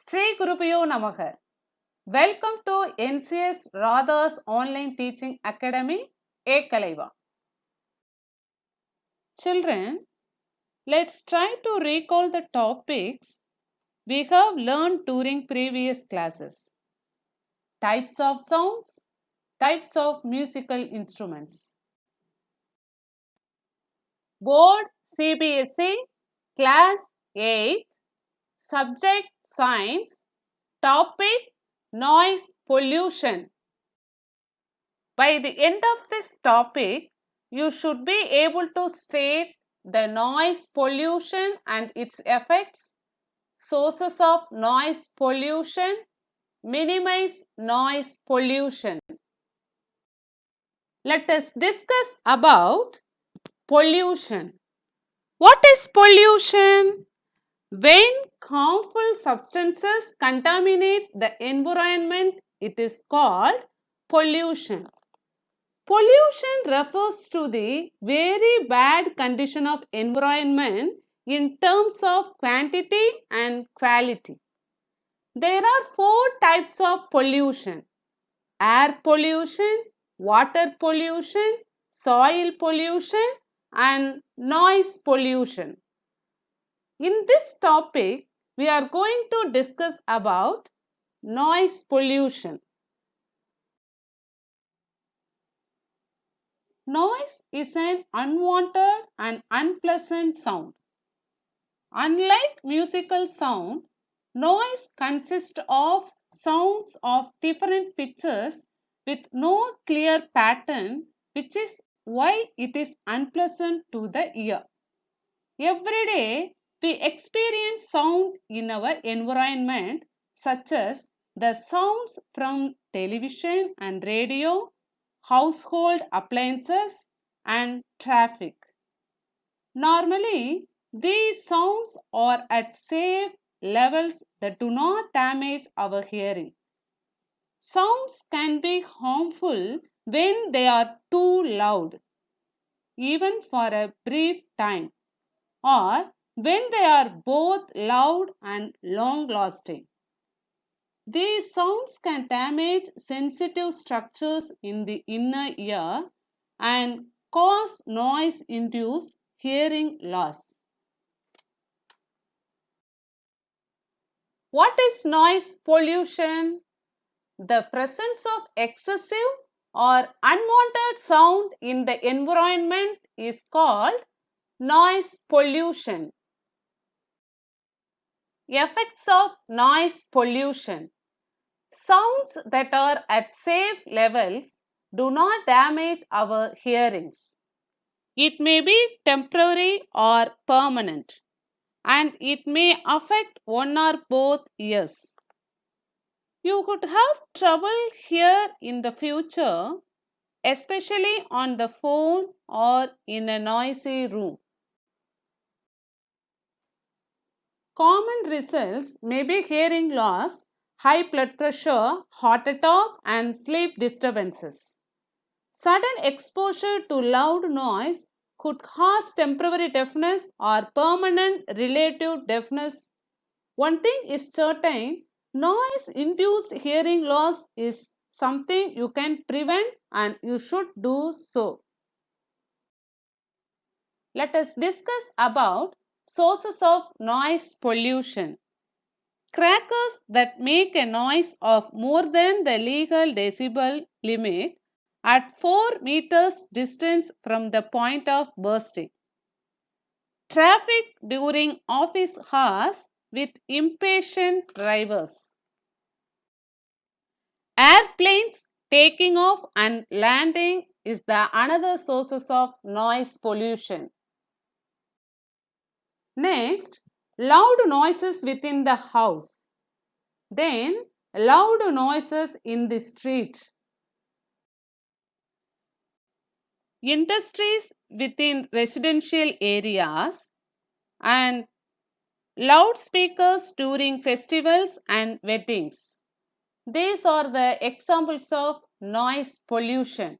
Sri Gurubhyo Namaha. Welcome to NCS Radha's Online Teaching Academy, Ekalaiva. Children, let's try to recall the topics we have learned during previous classes. Types of sounds, types of musical instruments. Board CBSE, Class 8, Subject Science, Topic Noise Pollution. By the end of this topic, you should be able to state the noise pollution and its effects, sources of noise pollution, minimize noise pollution. Let us discuss about pollution. What is pollution? When harmful substances contaminate the environment, it is called pollution. Pollution refers to the very bad condition of environment in terms of quantity and quality. There are 4 types of pollution: air pollution, water pollution, soil pollution, and noise pollution. In this topic, we are going to discuss about noise pollution. Noise is an unwanted and unpleasant sound. Unlike musical sound, noise consists of sounds of different pitches with no clear pattern, which is why it is unpleasant to the ear. Every day, we experience sound in our environment, such as the sounds from television and radio, household appliances, and traffic. Normally, these sounds are at safe levels that do not damage our hearing. Sounds can be harmful when they are too loud, even for a brief time, or when they are both loud and long lasting. These sounds can damage sensitive structures in the inner ear and cause noise induced hearing loss. What is noise pollution? The presence of excessive or unwanted sound in the environment is called noise pollution. Effects of noise pollution. Sounds that are at safe levels do not damage our hearings. It may be temporary or permanent, and it may affect one or both ears. You could have trouble here in the future, especially on the phone or in a noisy room. Common results may be hearing loss, high blood pressure, heart attack, and sleep disturbances. Sudden exposure to loud noise could cause temporary deafness or permanent relative deafness. One thing is certain, noise-induced hearing loss is something you can prevent and you should do so. Let us discuss about sources of noise pollution. Crackers that make a noise of more than the legal decibel limit at 4 meters distance from the point of bursting. Traffic during office hours with impatient drivers. Airplanes taking off and landing is the another sources of noise pollution. Next, loud noises within the house. Then, loud noises in the street. Industries within residential areas and loudspeakers during festivals and weddings. These are the examples of noise pollution.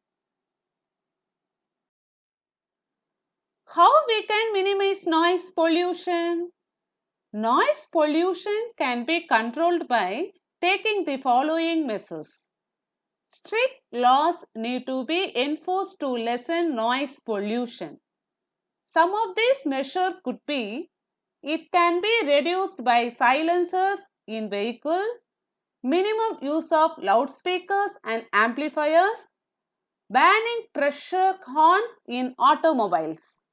How we can minimize noise pollution? Noise pollution can be controlled by taking the following measures. Strict laws need to be enforced to lessen noise pollution. Some of these measures could be: it can be reduced by silencers in vehicle, minimum use of loudspeakers and amplifiers, banning pressure horns in automobiles.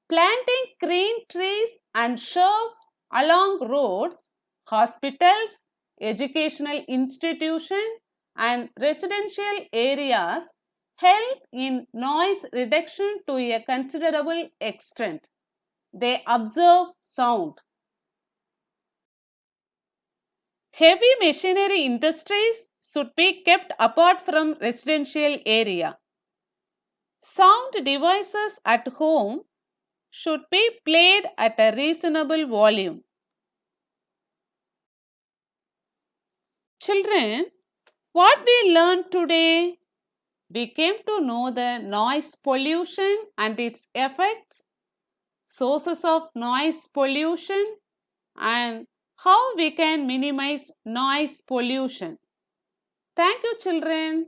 Planting green trees and shrubs along roads, hospitals, educational institutions, and residential areas help in noise reduction to a considerable extent. They absorb sound. Heavy machinery industries should be kept apart from residential area. Sound devices at home should be played at a reasonable volume. Children, what we learned today? We came to know the noise pollution and its effects, sources of noise pollution, and how we can minimize noise pollution. Thank you, children.